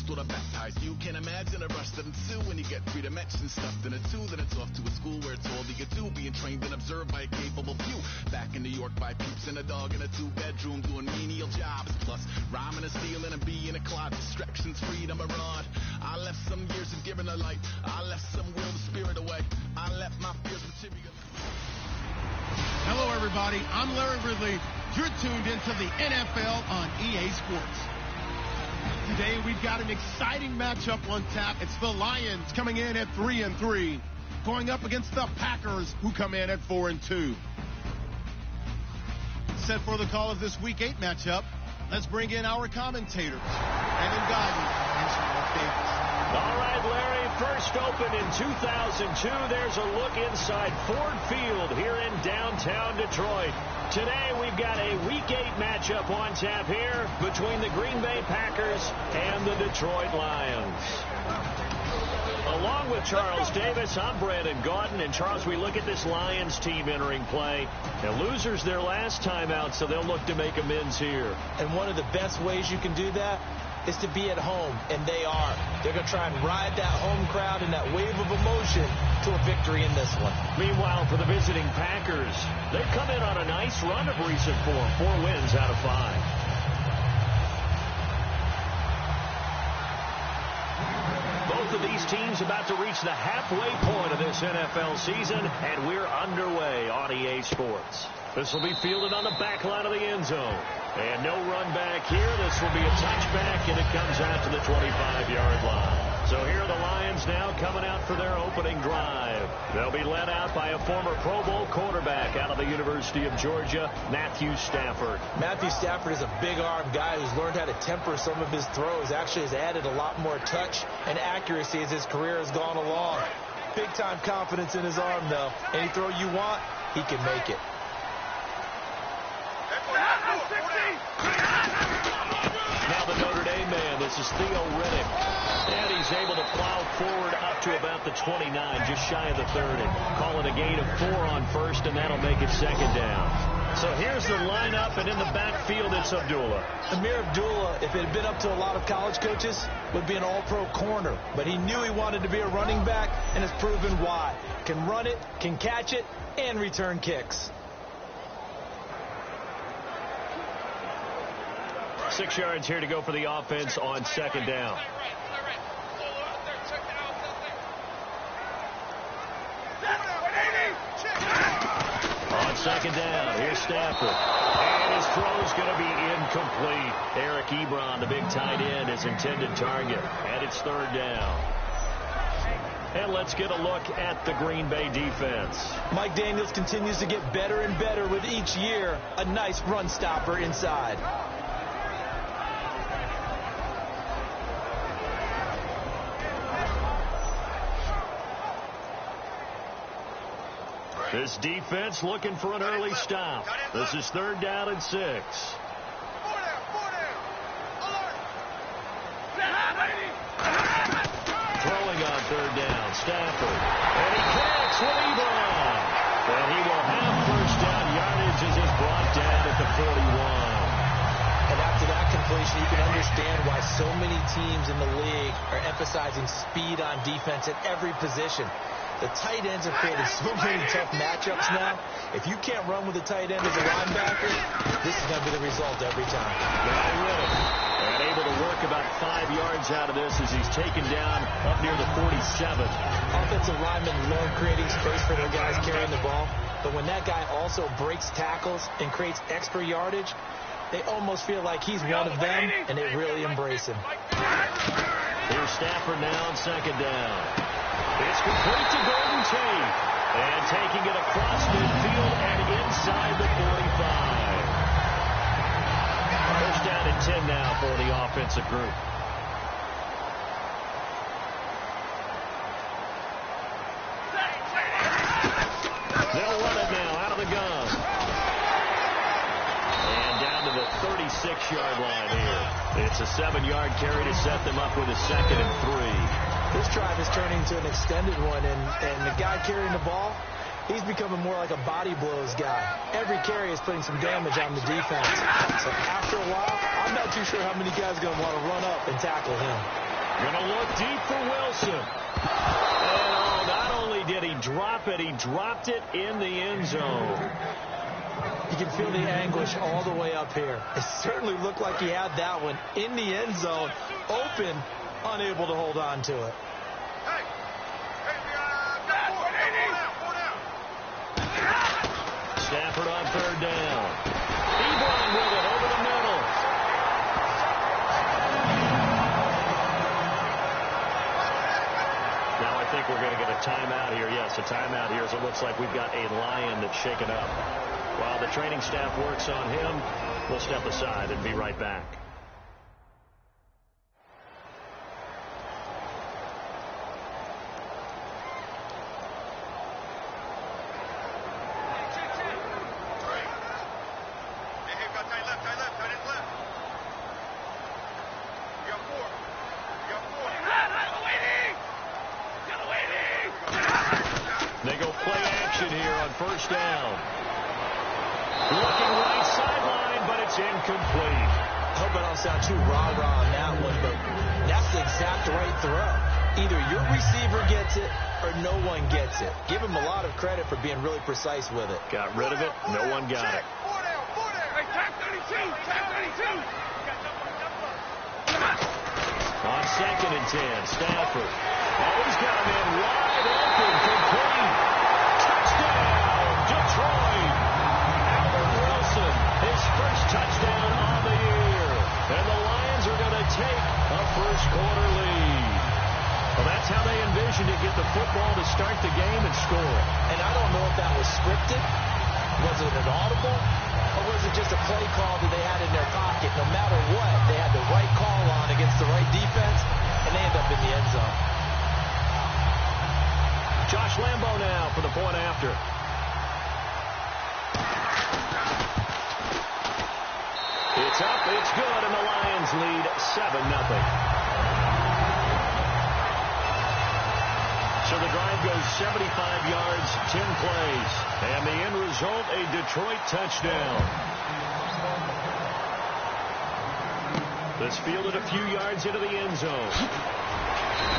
thought I baptized you. Can't imagine a rush to ensue when you get 3 dimensions stuffed in a 2. Then it's off to a school where it's all that you do, being trained and observed by a capable few. Back in New York by peeps and a dog in a 2-bedroom doing menial jobs. Plus rhyming and stealing and being a clod. Distractions, freedom, a rod. I left some years of giving a light. I left some will the spirit away. I left my fears material. Hello, everybody. I'm Larry Ridley. You're tuned into the NFL on EA Sports. Today, we've got an exciting matchup on tap. It's the Lions coming in at 3-3, going up against the Packers, who come in at 4-2. Set for the call of this Week 8 matchup, let's bring in our commentators, Brandon Gaudin and Charles Davis. All right, Larry, first opened in 2002. There's a look inside Ford Field here in downtown Detroit. Today, we've got a Week 8 matchup on tap here between the Green Bay Packers and the Detroit Lions. Along with Charles Davis, I'm Brandon Gaudin. And, Charles, we look at this Lions team entering play. And losers their last time out, so they'll look to make amends here. And one of the best ways you can do that is to be at home, and they are. They're going to try and ride that home crowd and that wave of emotion to a victory in this one. Meanwhile, for the visiting Packers, they've come in on a nice run of recent form, 4 wins out of 5. Both of these teams about to reach the halfway point of this NFL season, and we're underway on EA Sports. This will be fielded on the back line of the end zone. And no run back here. This will be a touchback, and it comes out to the 25-yard line. So here are the Lions now coming out for their opening drive. They'll be led out by a former Pro Bowl quarterback out of the University of Georgia, Matthew Stafford. Matthew Stafford is a big-arm guy who's learned how to temper some of his throws. Actually has added a lot more touch and accuracy as his career has gone along. Big-time confidence in his arm, though. Any throw you want, he can make it. Now the Notre Dame man, this is Theo Riddick. And he's able to plow forward up to about the 29, just shy of the 30. Call it a gain of 4 on first, and that'll make it second down. So here's the lineup, and in the backfield, it's Abdullah. Amir Abdullah, if it had been up to a lot of college coaches, would be an all-pro corner. But he knew he wanted to be a running back, and has proven why. Can run it, can catch it, and return kicks. 6 yards here to go for the offense on second down. On second down, here's Stafford. And his throw's going to be incomplete. Eric Ebron, the big tight end, his intended target. And it's third down. And let's get a look at the Green Bay defense. Mike Daniels continues to get better and better with each year. A nice run stopper inside. This defense looking for an early stop. This is third down and 6. Throwing on third down, Stafford. And he connects with Ebron. And he will have first down yardage as he's brought down at the 41. And after that completion, you can understand why so many teams in the league are emphasizing speed on defense at every position. The tight ends have created so many tough matchups now. If you can't run with a tight end as a linebacker, this is going to be the result every time. And able to work about 5 yards out of this as he's taken down up near the 47. Offensive linemen love creating space for their guys carrying the ball. But when that guy also breaks tackles and creates extra yardage, they almost feel like he's one of them, and they really embrace him. Here's Stafford now on second down. It's complete to Golden Tate. And taking it across midfield and inside the 45. First down and 10 now for the offensive group. They'll run it now out of the gun. And down to the 36-yard line here. It's a 7-yard carry to set them up with a 2nd and 3. This drive is turning to an extended one, and the guy carrying the ball, he's becoming more like a body blows guy. Every carry is putting some damage on the defense. So after a while, I'm not too sure how many guys are going to want to run up and tackle him. Deep for Wilson. And not only did he drop it, he dropped it in the end zone. You can feel the anguish all the way up here. It certainly looked like he had that one in the end zone, open, unable to hold on to it. Stafford on third down. Ebron with it over the middle. Now I think we're going to get a timeout here. Yes, a timeout here as it looks like we've got a Lion that's shaken up. While the training staff works on him, we'll step aside and be right back. They go play action here on first down. Looking right sideline, but it's incomplete. I hope I don't sound too rah-rah on that one, but that's the exact right throw. Either your receiver gets it or no one gets it. Give him a lot of credit for being really precise with it. Got rid of it. No one got it. On 2nd and 10, Stafford. Oh, he's got him in wide open, complete. Touchdown, Detroit. Albert Wilson, his first touchdown on the year. And the Lions are going to take a first-quarter lead. Well, that's how they envisioned to get the football to start the game and score. And I don't know if that was scripted. Was it an audible? Or was it just a play call that they had in their pocket? No matter what, they had the right call on against the right defense, and they end up in the end zone. Josh Lambo now for the point after. It's up, it's good, and the Lions lead 7-0. So the drive goes 75 yards, 10 plays. And the end result, a Detroit touchdown. This fielded a few yards into the end zone.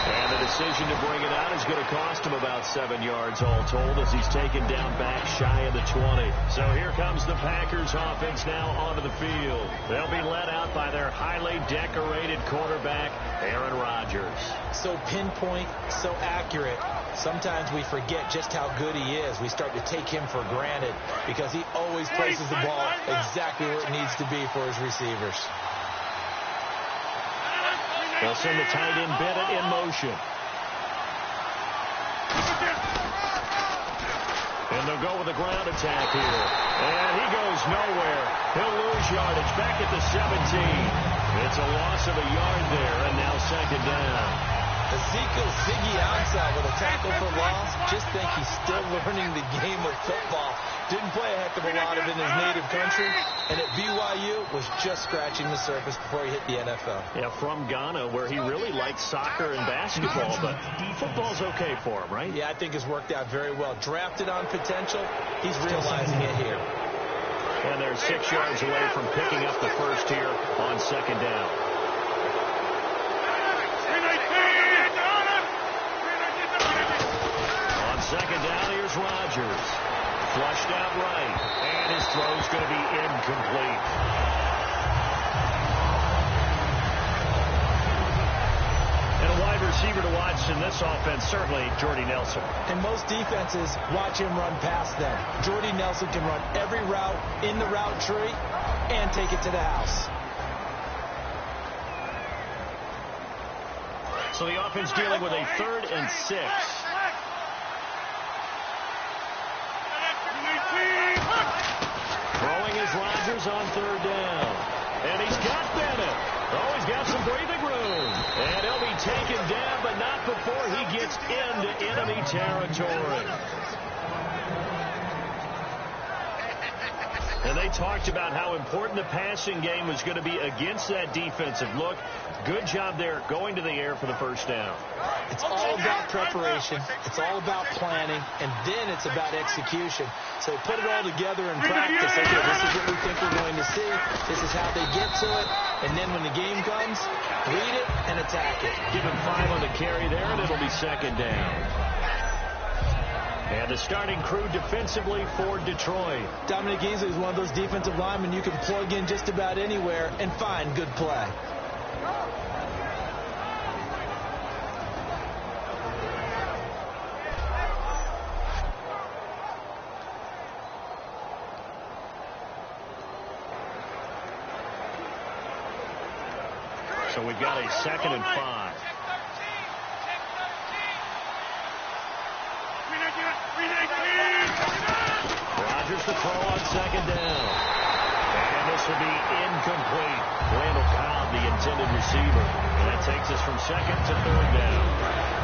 And the decision to bring it out is going to cost him about 7 yards all told as he's taken down back shy of the 20. So here comes the Packers offense now onto the field. They'll be led out by their highly decorated quarterback, Aaron Rodgers. So pinpoint, so accurate. Sometimes we forget just how good he is. We start to take him for granted because he always places the ball exactly where it needs to be for his receivers. They'll send the tight end Bennett in motion. And they'll go with a ground attack here. And he goes nowhere. He'll lose yardage back at the 17. It's a loss of a yard there, and now 2nd down. Ezekiel Ziggy Ansah with a tackle for loss. Just think he's still learning the game of football. Didn't play a heck of a lot of it in his native country. And at BYU was just scratching the surface before he hit the NFL. Yeah, from Ghana, where he really liked soccer and basketball, but football's okay for him, right? Yeah, I think it's worked out very well. Drafted on potential, he's realizing it here. And they're 6 yards away from picking up the first here on 2nd down. On 2nd down, here's Rodgers. Flushed out right, and his throw's going to be incomplete. And a wide receiver to watch in this offense, certainly Jordy Nelson. And most defenses watch him run past them. Jordy Nelson can run every route in the route tree and take it to the house. So the offense dealing with a 3rd and 6. Throwing is Rodgers on 3rd down. And he's got Bennett. Oh, he's got some breathing room. And he'll be taken down, but not before he gets into enemy territory. And they talked about how important the passing game was going to be against that defensive look. Good job there going to the air for the first down. It's all about preparation. It's all about planning. And then it's about execution. So put it all together in practice. Okay, this is what we think we're going to see. This is how they get to it. And then when the game comes, read it and attack it. Give him 5 on the carry there, and it'll be second down. And the starting crew defensively for Detroit. Dominic Easley is one of those defensive linemen you can plug in just about anywhere and find good play. So we've got a 2nd and 5. Rodgers to throw on 2nd down. And this will be incomplete. Randall Cobb, the intended receiver. And that takes us from 2nd to 3rd down.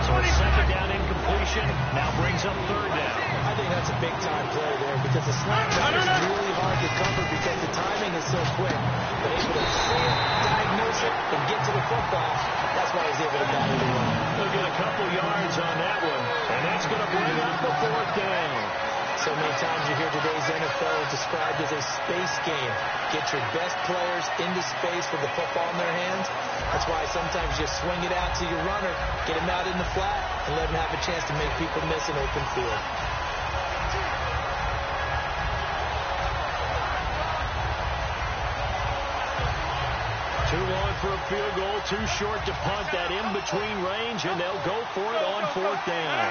So a 2nd down incompletion now brings up 3rd down. I think that's a big-time play there because the slant route is really hard to cover because the timing is so quick. But able to see it, diagnose it, and get to the football, that's why he's able to battle the run. They'll get a couple yards on that one, and that's going to bring up the 4th down. So many times you hear today's NFL described as a space game. Get your best players into space with the football in their hands. That's why sometimes you swing it out to your runner, get him out in the flat, and let him have a chance to make people miss an open field. Too long for a field goal, too short to punt that in-between range, and they'll go for it on 4th down.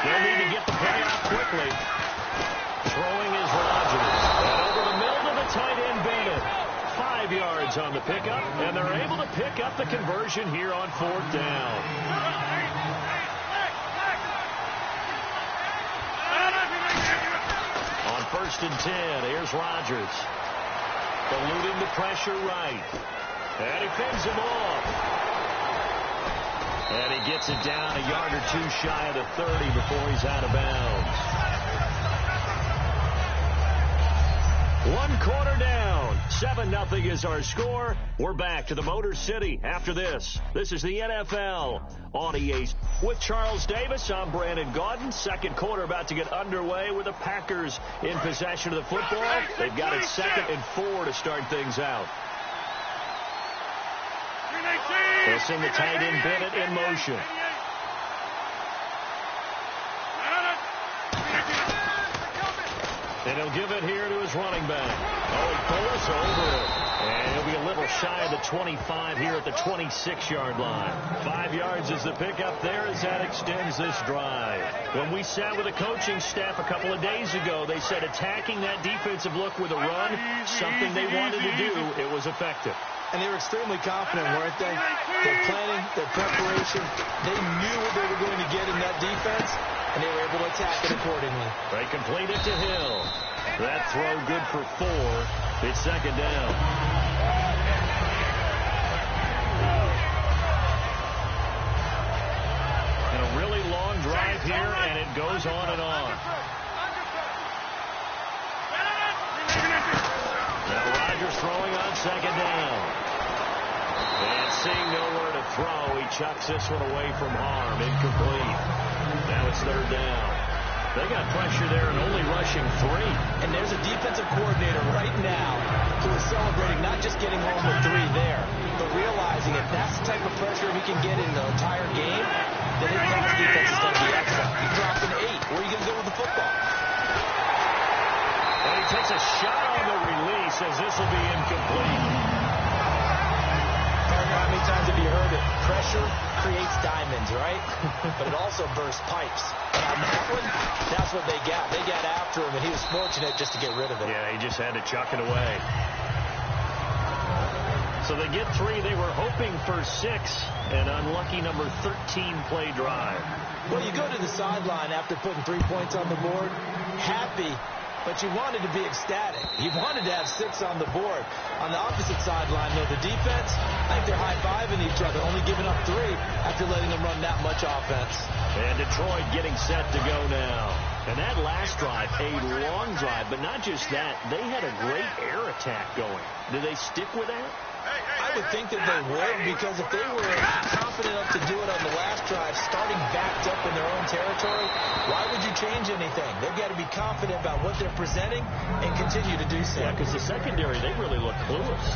They'll need to get the play out quickly. Throwing is Rodgers. And over the middle to the tight end, Bennett. 5 yards on the pickup, and they're able to pick up the conversion here on 4th down. On 1st and 10, here's Rodgers. Eluding the pressure right. And he fends him off. And he gets it down a yard or two shy of the 30 before he's out of bounds. 1 quarter down. 7-0 is our score. We're back to the Motor City after this. This is the NFL on EA. With Charles Davis, I'm Brandon Gaudin. 2nd quarter about to get underway with the Packers in possession of the football. They've got it 2nd and 4 to start things out. They'll send the tight end Bennett in motion. And he'll give it here to his running back. Oh, he pulls over it. And he'll be a little shy of the 25 here at the 26-yard line. 5 yards is the pickup there as that extends this drive. When we sat with the coaching staff a couple of days ago, they said attacking that defensive look with a run, something they wanted to do, it was effective. And they were extremely confident, weren't they? Their planning, their preparation, they knew what they were going to get in that defense, and they were able to attack it accordingly. They complete it to Hill. That throw good for 4. It's 2nd down. And a really long drive here, and it goes on and on. Now Rodgers throwing on 2nd down. And seeing nowhere to throw, he chucks this one away from harm. Incomplete. Now it's 3rd down. They got pressure there and only rushing 3. And there's a defensive coordinator right now who is celebrating not just getting home with 3 there, but realizing if that's the type of pressure he can get in the entire game, then his pass defense is going to be excellent. He dropped an 8. Where are you going to go with the football? And he takes a shot on the release as this will be incomplete. How many times have you heard it? Pressure creates diamonds, right? But it also bursts pipes. And on that one, that's what they got. They got after him, and he was fortunate just to get rid of it. Yeah, he just had to chuck it away. So they get 3. They were hoping for 6. An unlucky number 13 play drive. Well, you go to the sideline after putting 3 points on the board, happy, but you wanted to be ecstatic. You wanted to have 6 on the board. On the opposite sideline, though, the defense, I think they're high-fiving each other, only giving up 3 after letting them run that much offense. And Detroit getting set to go now. And that last drive, a long drive, but not just that, they had a great air attack going. Did they stick with that? I would think that they would, because if they were confident enough to do it on the last drive, starting backed up in their own territory, why would you change anything? They've got to be confident about what they're presenting and continue to do so. Yeah, because the secondary, they really look clueless.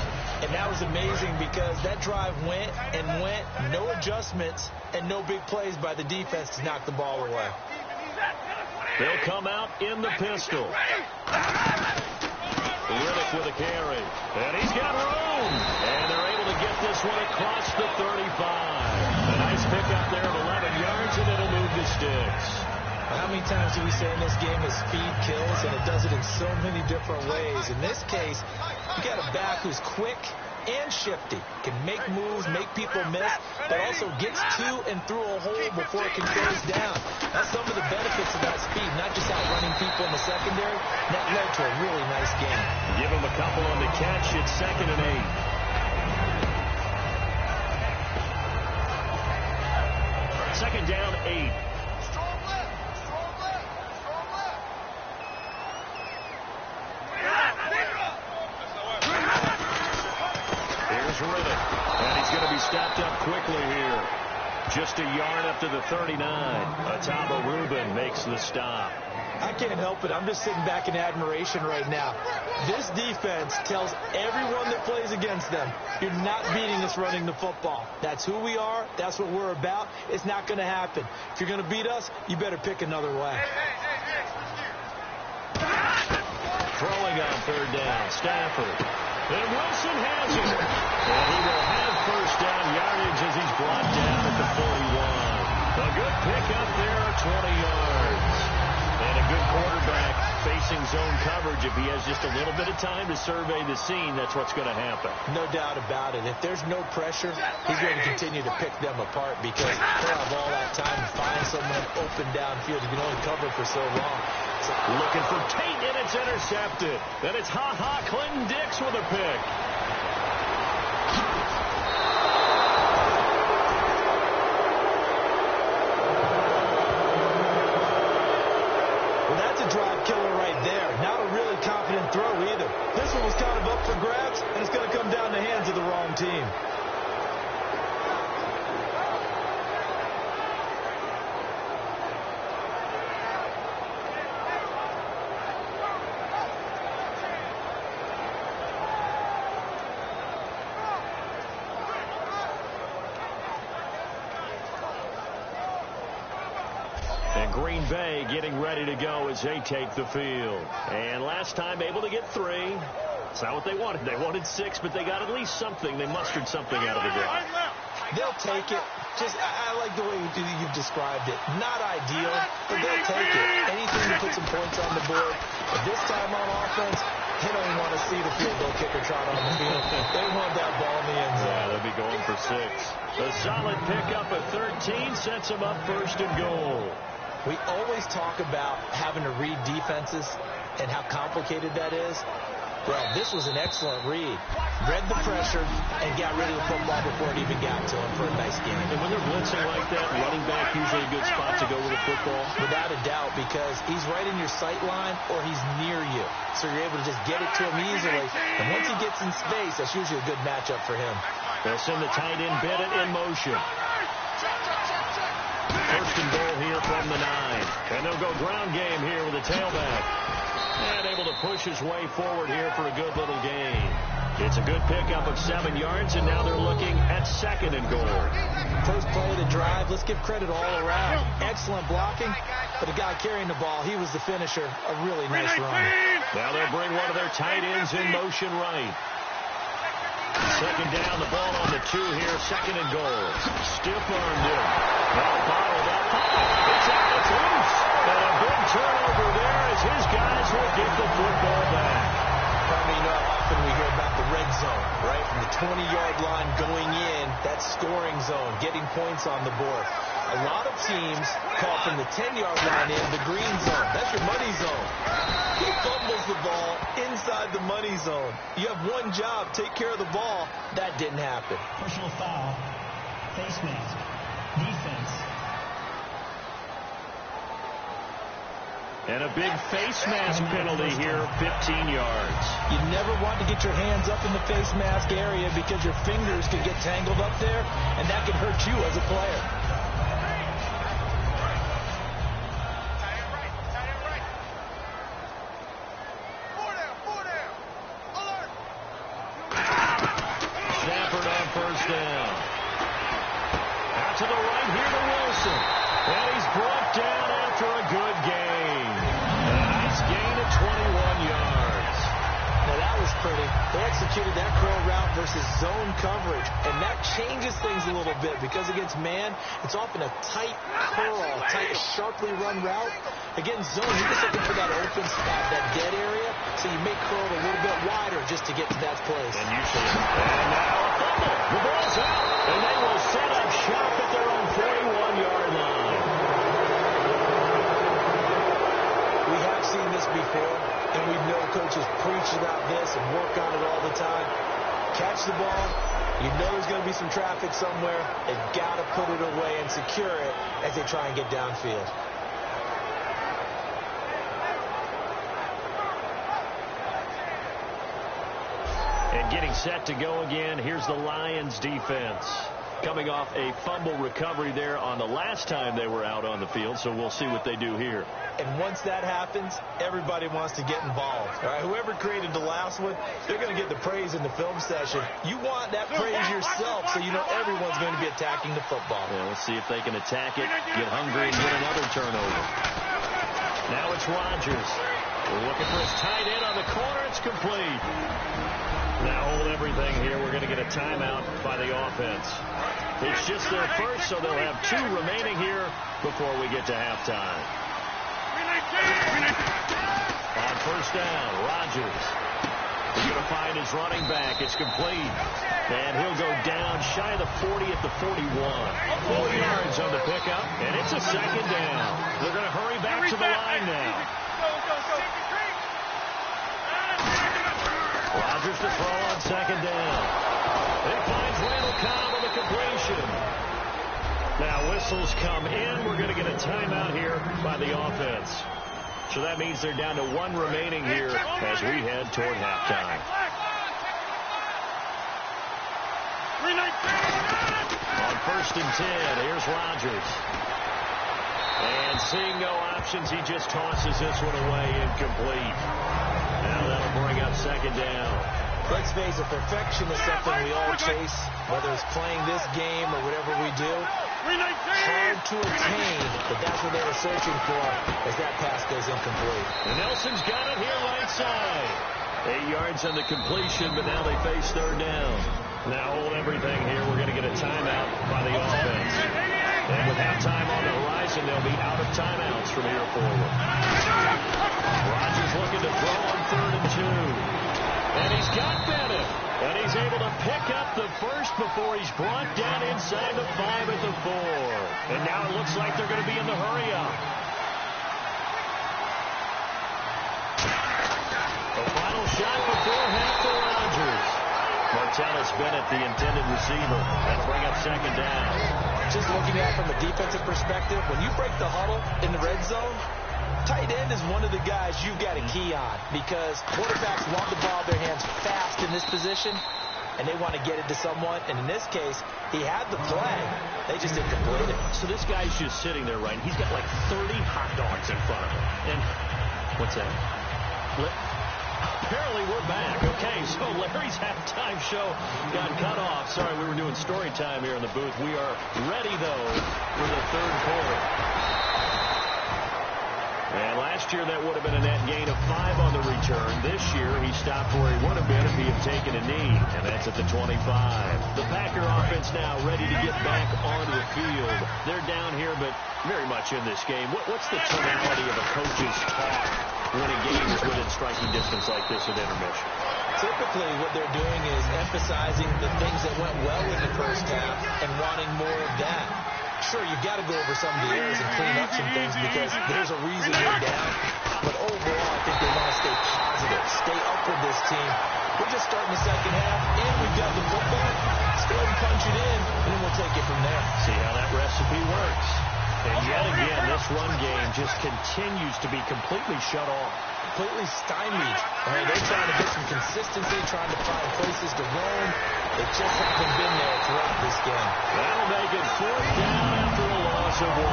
And that was amazing because that drive went and went, no adjustments and no big plays by the defense to knock the ball away. They'll come out in the pistol. Riddick with a carry. And he's got room. And they're able to get this one across the 35. A nice pickup there of 11 yards, and it'll move the sticks. How many times do we say in this game that speed kills, and it does it in so many different ways. In this case, you got a back who's quick and shifty, can make moves, make people miss, but also gets to and through a hole before it can close down. That's some of the benefits of that speed, not just outrunning people in the secondary. That led to a really nice game. Give him a couple on the catch. It's 2nd and 8. Second down, 8. Riddick, and he's going to be stopped up quickly here. Just a yard up to the 39. Atabo Rubin makes the stop. I can't help it. I'm just sitting back in admiration right now. This defense tells everyone that plays against them, you're not beating us running the football. That's who we are. That's what we're about. It's not going to happen. If you're going to beat us, you better pick another way. Throwing on 3rd down, Stafford. And Wilson has it. And he will have first down yardage as he's brought down at the 41. A good pickup there, 20 yards. And a good quarterback facing zone coverage. If he has just a little bit of time to survey the scene, that's what's going to happen. No doubt about it. If there's no pressure, he's going to continue to pick them apart because he'll have all that time to find someone open downfield. You can only cover for so long. Looking for Tate, and it's intercepted. Then it's Clinton Dix with a pick. Well, that's a drive killer right there. Not a really confident throw either. This one was kind of up for grabs, and it's going to come down the hands of the wrong team. Green Bay getting ready to go as they take the field. And last time able to get 3. It's not what they wanted. They wanted 6, but they got at least something. They mustered something out of the drive. They'll take it. I like the way you've described it. Not ideal, but they'll take it. Anything to put some points on the board. But this time on offense, they don't want to see the field goal kicker trot on the field. They want that ball in the end zone. Yeah, they'll be going for 6. A solid pickup of 13 sets them up 1st and goal. We always talk about having to read defenses and how complicated that is. Well, this was an excellent read. Read the pressure and got rid of the football before it even got to him for a nice game. And when they're blitzing like that, running back usually a good spot to go with the football. Without a doubt, because he's right in your sight line or he's near you. So you're able to just get it to him easily. And once he gets in space, that's usually a good matchup for him. They'll send the tight end Bennett in motion. 1st and goal here from the 9. And they'll go ground game here with a tailback. And able to push his way forward here for a good little gain. It's a good pickup of 7 yards, and now they're looking at 2nd and goal. First play of the drive, let's give credit all around. Excellent blocking, but the guy carrying the ball, he was the finisher. A really nice run. Now they'll bring one of their tight ends in motion right. 2nd down, the ball on the 2 here, 2nd and goal. Stiff-armed him. Now bottled up. It's out, it's loose. And a big turnover there as his guys will get the football back. Probably you know how often we hear about the red zone, right? From the 20-yard line going in, that scoring zone, getting points on the board. A lot of teams call from the 10-yard line in the green zone. That's your money zone. He fumbles the ball inside the money zone. You have one job, take care of the ball. That didn't happen. Personal foul, face mask, defense. And a big face mask penalty here, 15 yards. You never want to get your hands up in the face mask area because your fingers can get tangled up there, and that can hurt you as a player. executed that curl route versus zone coverage, and that changes things a little bit because against man, it's often a tight curl, tight, sharply run route. Against zone, you're just looking for that open spot, that dead area, so you may curl it a little bit wider just to get to that place. And usually, and now a fumble. The ball's out, and they will set up shop at their own 41-yard line. We have seen this before, and we know coaches preach about this and work on it all the time. Catch the ball. You know there's going to be some traffic somewhere. They've got to put it away and secure it as they try and get downfield. And getting set to go again, here's the Lions defense. Coming off a fumble recovery there on the last time they were out on the field, so we'll see what they do here. And once that happens, everybody wants to get involved. All right, whoever created the last one, they're going to get the praise in the film session. You want that praise yourself, so you know everyone's going to be attacking the football. Yeah, let's see if they can attack it, get hungry, and get another turnover. Now it's Rodgers. We're looking for his tight end on the corner. It's complete. Now hold everything here. We're going to get a timeout by the offense. It's just their first, so they'll have 2 remaining here before we get to halftime. On first down, Rodgers. He's going to find his running back. It's complete. And he'll go down shy of the 40 at the 41. 4 yards on the pickup, and it's a second down. They're going to hurry back to the line now. Rodgers to throw on second down. He finds Randall Cobb on the completion. Now whistles come in. We're going to get a timeout here by the offense. So that means they're down to 1 remaining here as we head toward halftime. On first and 10, here's Rodgers. And seeing no options, he just tosses this one away, incomplete. Now that'll bring up second down. Let's face it, perfection is something we all chase, whether it's playing this game or whatever we do. Hard to attain, but that's what they were searching for as that pass goes incomplete. And Nelson's got it here right side. 8 yards on the completion, but now they face third down. Now hold everything here. We're going to get a timeout by the offense. And with halftime on the horizon, they'll be out of timeouts from here forward. Rodgers looking to throw on 3rd and 2. And he's got Bennett. And he's able to pick up the first before he's brought down inside the 5 at the 4. And now it looks like they're going to be in the hurry-up. The final shot before half for Rodgers. Martellus Bennett, the intended receiver. That'll bring up second down. Just looking at it from a defensive perspective, when you break the huddle in the red zone, tight end is one of the guys you've got to key on because quarterbacks want the ball in their hands fast in this position, and they want to get it to someone. And in this case, he had the play. They just didn't complete it. So this guy's just sitting there, right? He's got like 30 hot dogs in front of him. And what's that? Apparently we're back. Okay, so Larry's halftime show got cut off. Sorry, we were doing story time here in the booth. We are ready, though, for the third quarter. And last year that would have been a net gain of 5 on the return. This year he stopped where he would have been if he had taken a knee, and that's at the 25. The Packer offense now ready to get back onto the field. They're down here, but very much in this game. What's the tonality of a coach's talk when a game is within striking distance like this at intermission? Typically what they're doing is emphasizing the things that went well in the first half and wanting more of that. Sure, you've got to go over some of the errors and clean up some things because there's a reason you're down. But overall, I think they want to stay positive, stay up with this team. We're just starting the second half, and we've got the football. Let's go ahead and punch it in, and then we'll take it from there. See how that recipe works. And yet again, this run game just continues to be completely shut off. Completely stymied. They're trying to get some consistency, trying to find places to roam. They just haven't been there throughout this game. That'll make it 4th down after a loss of 1.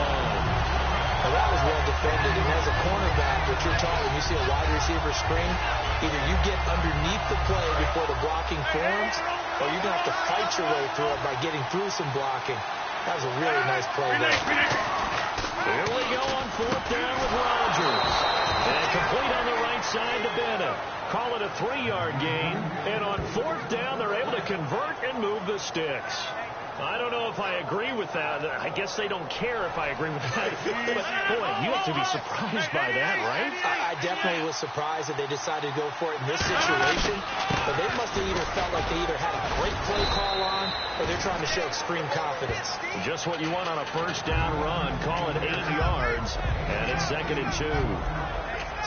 Well, that was well defended. And as a cornerback, what you're taught when you see a wide receiver screen, either you get underneath the play before the blocking forms, or you're going to have to fight your way through it by getting through some blocking. That was a really nice play there. Here we go on 4th down with Rodgers. And complete on the right outside to Bennett. Call it a 3-yard gain. And on 4th down, they're able to convert and move the sticks. I don't know if I agree with that. I guess they don't care if I agree with that. But, boy, you have to be surprised by that, right? I definitely was surprised that they decided to go for it in this situation. But they must have either felt like they either had a great play call on or they're trying to show extreme confidence. Just what you want on a 1st down run. Call it 8 yards, and it's 2nd and 2.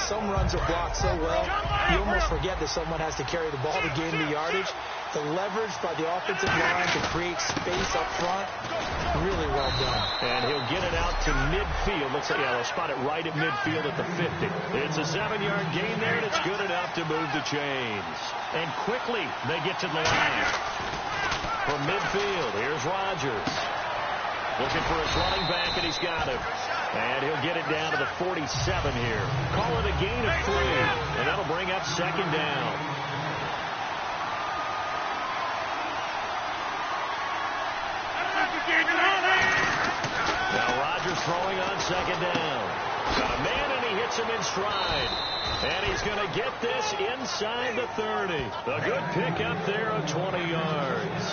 Some runs are blocked so well, you almost forget that someone has to carry the ball to gain the yardage. The leverage by the offensive line to create space up front, really well done. And he'll get it out to midfield. Looks like, yeah, they'll spot it right at midfield at the 50. It's a 7-yard gain there, and it's good enough to move the chains. And quickly, they get to the line. From midfield, here's Rodgers. Looking for his running back, and he's got him. And he'll get it down to the 47 here. Call it a gain of 3, and that'll bring up 2nd down. Now Rodgers throwing on 2nd down. Got a man, and he hits him in stride. And he's going to get this inside the 30. A good pickup there of 20 yards.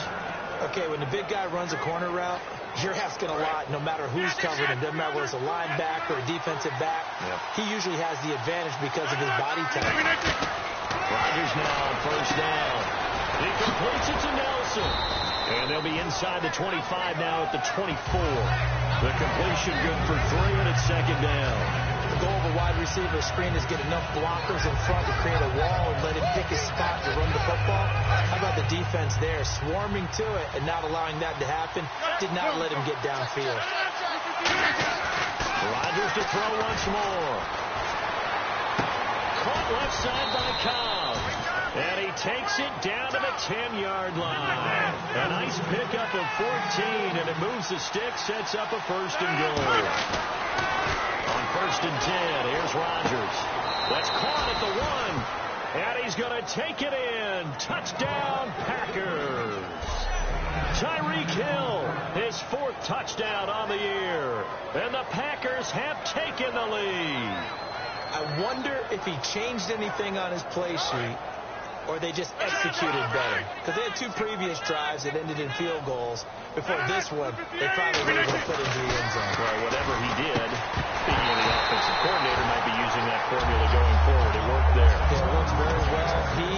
Okay, when the big guy runs a corner route, you're asking a lot no matter who's covering him. Doesn't matter whether it's a linebacker or a defensive back. Yep. He usually has the advantage because of his body type. Rodgers now on 1st down. He completes it to Nelson. And they'll be inside the 25 now at the 24. The completion good for 3, and it's 2nd down. The goal of a wide receiver screen is get enough blockers in front to create a wall and let him pick his spot to run the football. How about the defense there, swarming to it and not allowing that to happen? Did not let him get downfield. Rodgers to throw once more. Caught left side by Cobb. And he takes it down to the 10-yard line. A nice pickup of 14, and it moves the stick, sets up a 1st and goal. On 1st and 10, here's Rodgers. That's caught at the 1, and he's going to take it in. Touchdown, Packers. Tyreek Hill, his 4th touchdown on the year. And the Packers have taken the lead. I wonder if he changed anything on his play sheet, or they just executed better. Because they had 2 previous drives that ended in field goals. Before this one, they finally were able to put into the end zone. Well, whatever he did, speaking of the offensive coordinator, might be using that formula going forward. It worked there. Yeah, it works very well. He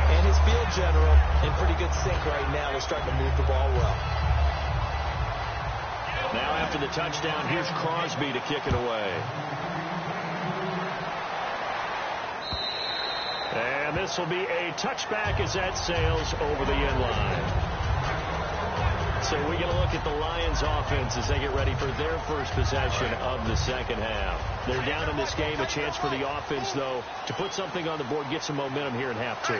and his field general in pretty good sync right now. They're starting to move the ball well. Now after the touchdown, here's Crosby to kick it away. And this will be a touchback as that sails over the end line. So we get a look at the Lions offense as they get ready for their first possession of the 2nd half. They're down in this game. A chance for the offense, though, to put something on the board, get some momentum here in half 2.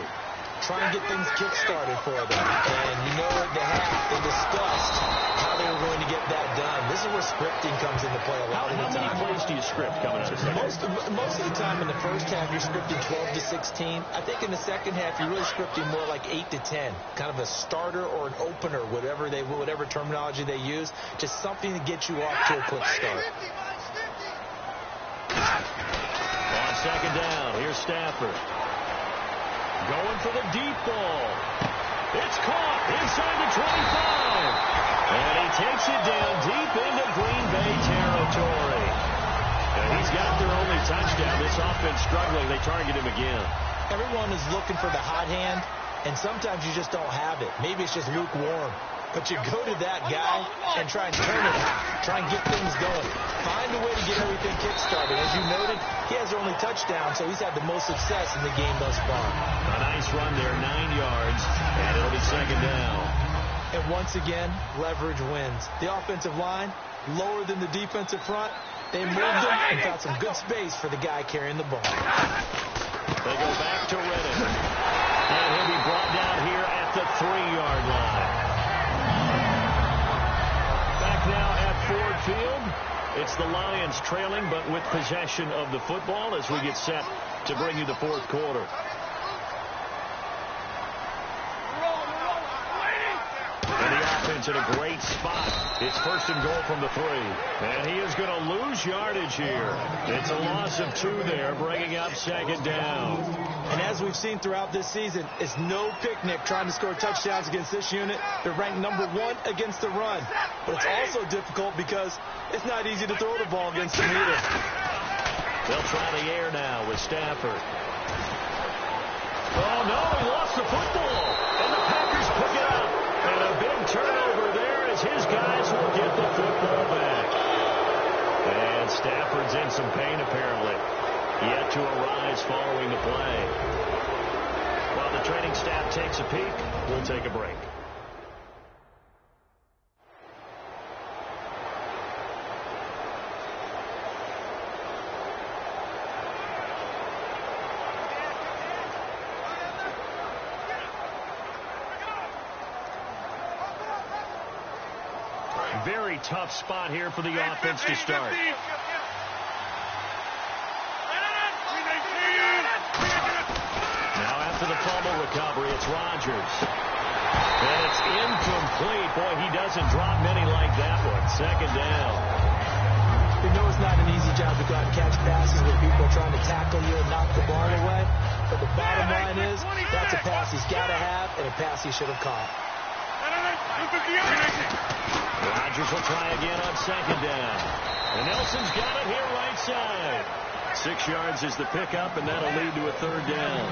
Try and get things kick-started for them. And you know at the half, they discussed how they were going to get that done. This is where scripting comes into play a lot of the time. How many plays do you script coming out of second? Most of the time in the first half, you're scripting 12 to 16. I think in the second half, you're really scripting more like 8 to 10. Kind of a starter or an opener, whatever terminology they use. Just something to get you off to a quick start. On 2nd down, here's Stafford. Going for the deep ball. It's caught inside the 25. And he takes it down deep into Green Bay territory. And he's got their only touchdown. This offense struggling. They target him again. Everyone is looking for the hot hand, and sometimes you just don't have it. Maybe it's just lukewarm. But you go to that guy and try and turn it hot. Try and get things going. Find a way to get everything kick-started. As you noted, he has their only touchdown, so he's had the most success in the game thus far. A nice run there, 9 yards, and it'll be 2nd down. And once again, leverage wins. The offensive line, lower than the defensive front. They moved him and found some good space for the guy carrying the ball. They go back to Redden. And he'll be brought down here at the 3-yard line. Back now at Ford Field. It's the Lions trailing, but with possession of the football as we get set to bring you the 4th quarter. And the offense in a great spot. It's first and goal from the 3. And he is going to lose yardage here. It's a loss of 2 there, bringing up second down. And as we've seen throughout this season, it's no picnic trying to score touchdowns against this unit. They're ranked number 1 against the run. But it's also difficult because it's not easy to throw the ball against them either. They'll try the air now with Stafford. Oh, no, he lost the football. And the Packers pick it up. And a big turnover there as his guys will get the football back. And Stafford's in some pain, apparently. Yet to arise following the play. While the training staff takes a peek, we'll take a break. Very tough spot here for the offense to start. Now after the fumble recovery, it's Rodgers. And it's incomplete. Boy, he doesn't drop many like that one. Second down. You know it's not an easy job to go out and catch passes when people are trying to tackle you and knock the ball away. But the bottom line is that's a pass he's got to have and a pass he should have caught. Rodgers will try again on second down. And Nelson's got it here right side. 6 yards is the pickup, and that'll lead to a third down.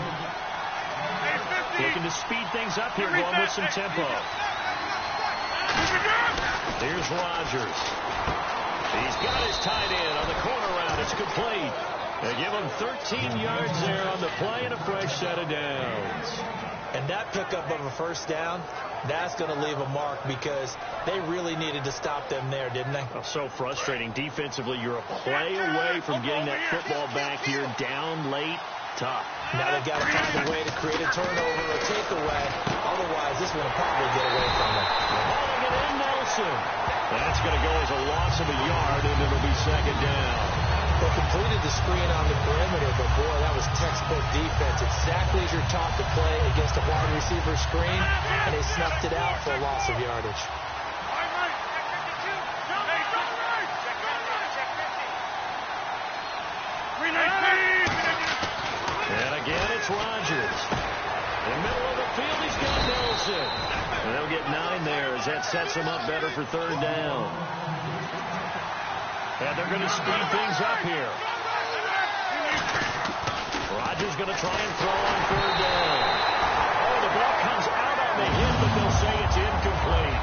Looking to speed things up here, going with some tempo. Here's Rodgers. He's got his tight end on the corner route. It's complete. They give him 13 yards there on the play and a fresh set of downs. And that pickup of a first down, that's going to leave a mark because they really needed to stop them there, didn't they? Oh, so frustrating. Defensively, you're a play away from getting that football back here down late. Tough. Now they've got to find a way to create a turnover or takeaway. Otherwise, this one will probably get away from them. Hauling it in, Nelson. That's going to go as a loss of a yard, and it'll be second down. They completed the screen on the perimeter, but boy, that was textbook defense. Exactly as you're taught to play against a wide receiver screen, and they snuffed it out for a loss of yardage. And again, it's Rodgers. In the middle of the field, he's got Nelson. And they'll get 9 there as that sets them up better for third down. And they're going to speed things up here. Rodgers going to try and throw on third down. Oh, the ball comes out on the hit, but they'll say it's incomplete.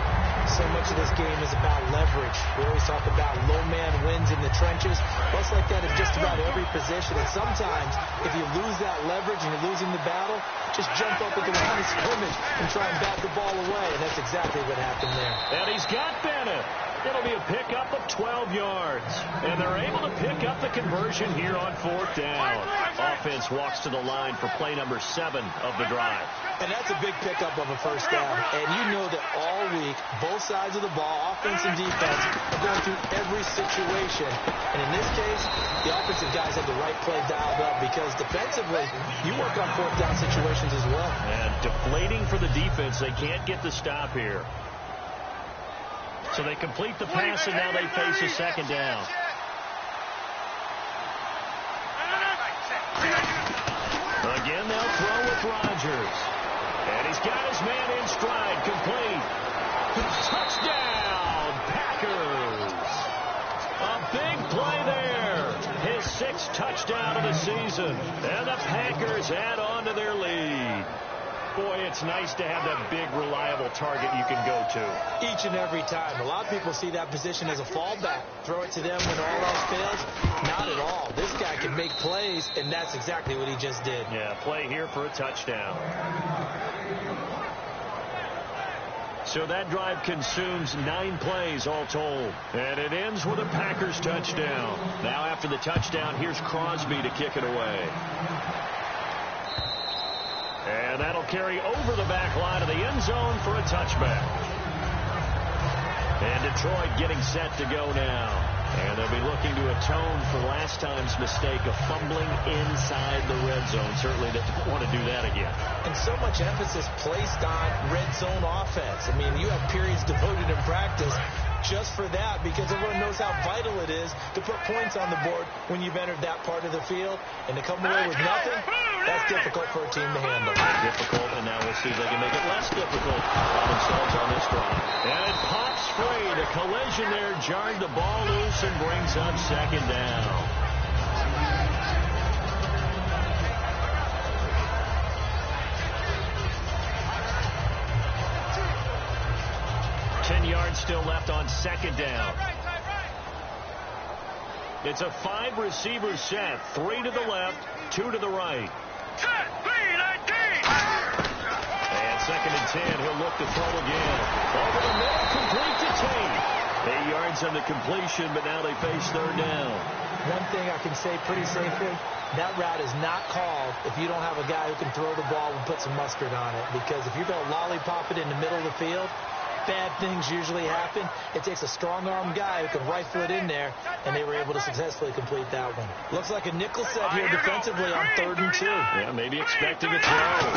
So much of this game is about leverage. We always talk about low man wins in the trenches. Well, it's like that in just about every position. And sometimes, if you lose that leverage and you're losing the battle, just jump up at the line of scrimmage and try and bat the ball away. And that's exactly what happened there. And he's got Bennett. It'll be a pickup of 12 yards. And they're able to pick up the conversion here on fourth down. Offense walks to the line for play number 7 of the drive. And that's a big pickup of a first down. And you know that all week, both sides of the ball, offense and defense, are going through every situation. And in this case, the offensive guys have the right play dialed up because defensively, you work on fourth down situations as well. And deflating for the defense. They can't get the stop here. So they complete the pass, and now they face a second down. Again, they'll throw with Rodgers. And he's got his man in stride, complete. Touchdown, Packers. A big play there. His 6th touchdown of the season. And the Packers add on to their lead. Boy, it's nice to have that big, reliable target you can go to. Each and every time. A lot of people see that position as a fallback. Throw it to them when all else fails. Not at all. This guy can make plays, and that's exactly what he just did. Yeah, play here for a touchdown. So that drive consumes 9 plays all told. And it ends with a Packers touchdown. Now after the touchdown, here's Crosby to kick it away. And that'll carry over the back line of the end zone for a touchback. And Detroit getting set to go now. And they'll be looking to atone for last time's mistake of fumbling inside the red zone. Certainly they don't want to do that again. And so much emphasis placed on red zone offense. I mean, you have periods devoted in practice just for that, because everyone knows how vital it is to put points on the board when you've entered that part of the field. And to come away with nothing, that's difficult for a team to handle. Difficult, and now we'll see if they can make it less difficult on themselves on this drive. And it pops free. The collision there jarred the ball loose and brings up second down. Still left on second down. It's a 5-receiver set. 3 to the left, 2 to the right. And second and 10. He'll look to throw again. Over the middle, complete to Tate. 8 yards on the completion, but now they face third down. One thing I can say pretty safely, that route is not called if you don't have a guy who can throw the ball and put some mustard on it. Because if you're going to lollipop it in the middle of the field, bad things usually happen. It takes a strong-arm guy who can rifle it in there, and they were able to successfully complete that one. Looks like a nickel set here defensively on 3rd and 2. Yeah, maybe expecting a throw.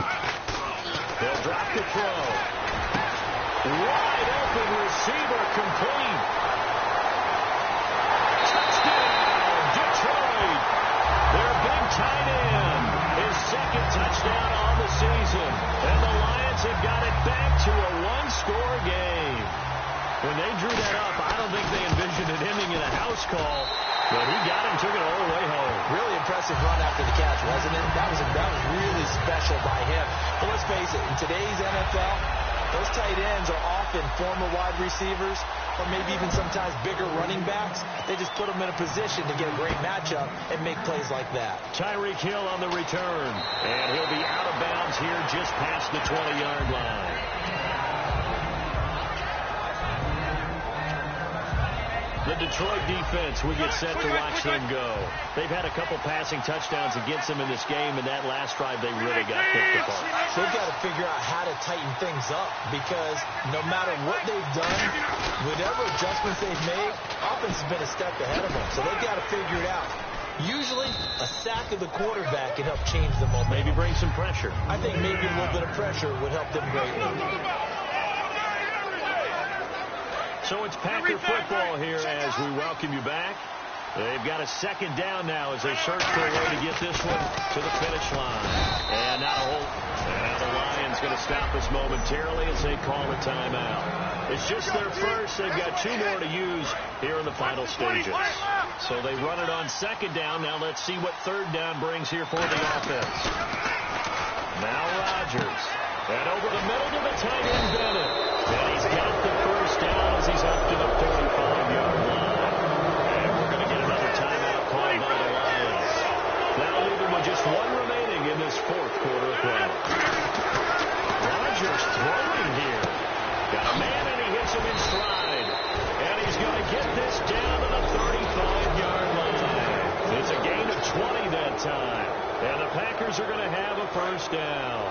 They'll drop the throw. Wide open receiver, complete. Touchdown, Detroit. Their big tight end. His second touchdown on the season. And the Lions have got it back to a one-score game. When they drew that up, I don't think they envisioned it ending in a house call, but he got him, took it all the way home. Really impressive run after the catch, wasn't it? That was really special by him. But let's face it, in today's NFL, those tight ends are often former wide receivers or maybe even sometimes bigger running backs. They just put them in a position to get a great matchup and make plays like that. Tyreek Hill on the return, and he'll be out of bounds here just past the 20-yard line. The Detroit defense, we get set to watch them go. They've had a couple passing touchdowns against them in this game, and that last drive they really got picked apart. They've got to figure out how to tighten things up, because no matter what they've done, whatever adjustments they've made, offense has been a step ahead of them, so they've got to figure it out. Usually, a sack of the quarterback can help change the momentum. Maybe bring some pressure. I think maybe a little bit of pressure would help them greatly. So it's Packer football here as we welcome you back. They've got a second down now as they search for a way to get this one to the finish line. And now the Lions going to stop us momentarily as they call a timeout. It's just their first. They've got 2 more to use here in the final stages. So they run it on second down. Now let's see what third down brings here for the offense. Now Rodgers. And over the middle to the tight end, Bennett. And he's got the first down as he's up to the 45-yard line. And we're going to get another timeout called by the Lions. Now leaving with just 1 remaining in this 4th quarter of play. Rodgers throwing here. Got a man and he hits him in stride. And he's going to get this down to the 35-yard line. It's a gain of 20 that time. And the Packers are going to have a first down.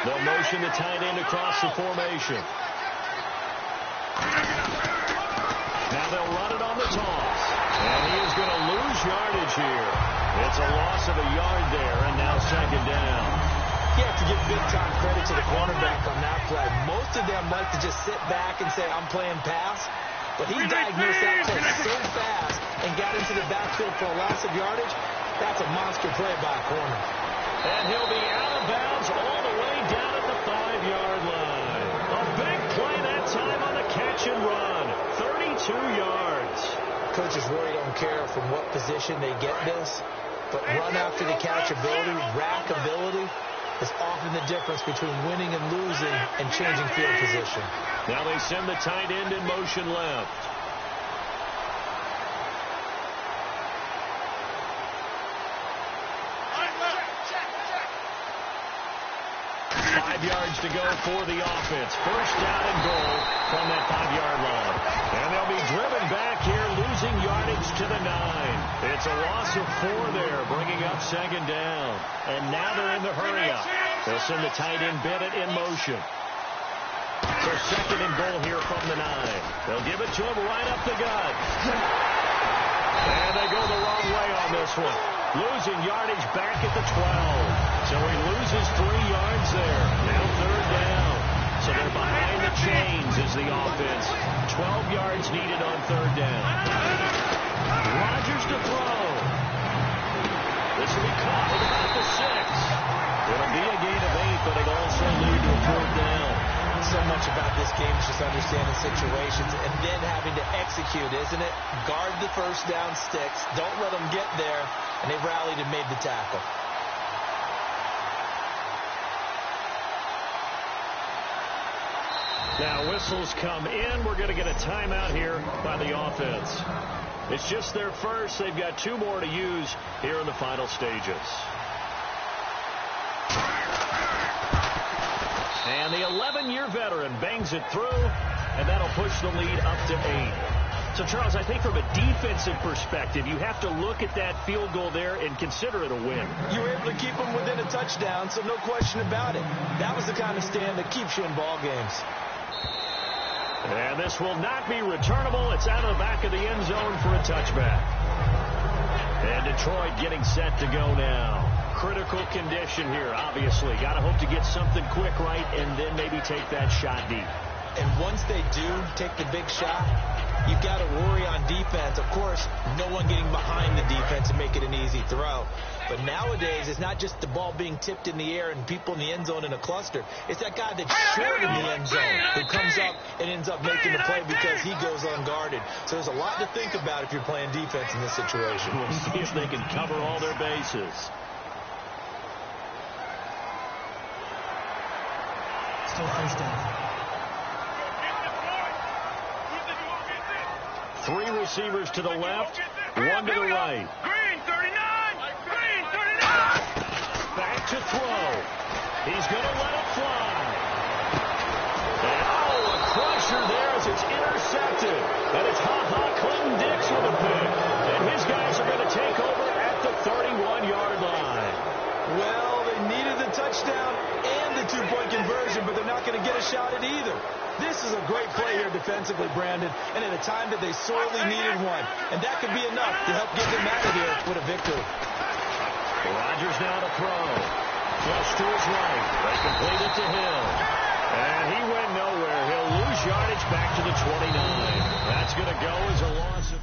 They'll motion the tight end across the formation. Now they'll run it on the toss. And he is going to lose yardage here. It's a loss of a yard there, and now second down. You have to give big-time credit to the cornerback on that play. Most of them like to just sit back and say, I'm playing pass. But he diagnosed that play so fast and got into the backfield for a loss of yardage. That's a monster play by a corner. And he'll be out of bounds all the way down at the 5-yard line. A big play that time on the catch and run. 32 yards. Coaches really don't care from what position they get this, but run after the catch ability, rack ability, is often the difference between winning and losing and changing field position. Now they send the tight end in motion left. 5 yards to go for the offense. First down and goal from that 5-yard line. And they'll be driven back here, losing yardage to the 9. It's a loss of 4 there, bringing up second down. And now they're in the hurry up. They'll send the tight end Bennett in motion. So second and goal here from the 9. They'll give it to him right up the gut. And they go the wrong way on this one. Losing yardage back at the 12. So he loses 3 yards there. Now third down. So they're behind the chains as the offense. 12 yards needed on third down. Rodgers to throw. This will be caught at about the 6. It'll be a gain of 8, but it'll also lead to a fourth down. So much about this game is just understanding situations and then having to execute, isn't it? Guard the first down sticks. Don't let them get there. And they've rallied and made the tackle. Now whistles come in. We're going to get a timeout here by the offense. It's just their first. They've got 2 more to use here in the final stages. And the 11-year veteran bangs it through, and that'll push the lead up to 8. So, Charles, I think from a defensive perspective, you have to look at that field goal there and consider it a win. You were able to keep them within a touchdown, so no question about it. That was the kind of stand that keeps you in ball games. And this will not be returnable. It's out of the back of the end zone for a touchback. And Detroit getting set to go now. Critical condition here, obviously. Got to hope to get something quick right and then maybe take that shot deep. And once they do take the big shot, you've got to worry on defense. Of course, no one getting behind the defense and make it an easy throw. But nowadays, it's not just the ball being tipped in the air and people in the end zone in a cluster. It's that guy that's short in the end zone who comes up and ends up making the play because he goes unguarded. So there's a lot to think about if you're playing defense in this situation. We'll see if they can cover all their bases. Still first down. 3 receivers to the left, 1 to the right. Green 39! Green 39! Back to throw. He's going to let it fly. And a crusher there as it's intercepted. And it's Clinton-Dix with a pick. And his guys are going to take over at the 31-yard line. Well, they needed the touchdown and the 2-point conversion, but they're not going to get a shot at either. This is a great play here defensively, Brandon, and at a time that they sorely needed one. And that could be enough to help get them out of here with a victory. Rodgers now to throw. Flush to his right. They complete it to Hill. And he went nowhere. He'll lose yardage back to the 29. That's going to go as a loss of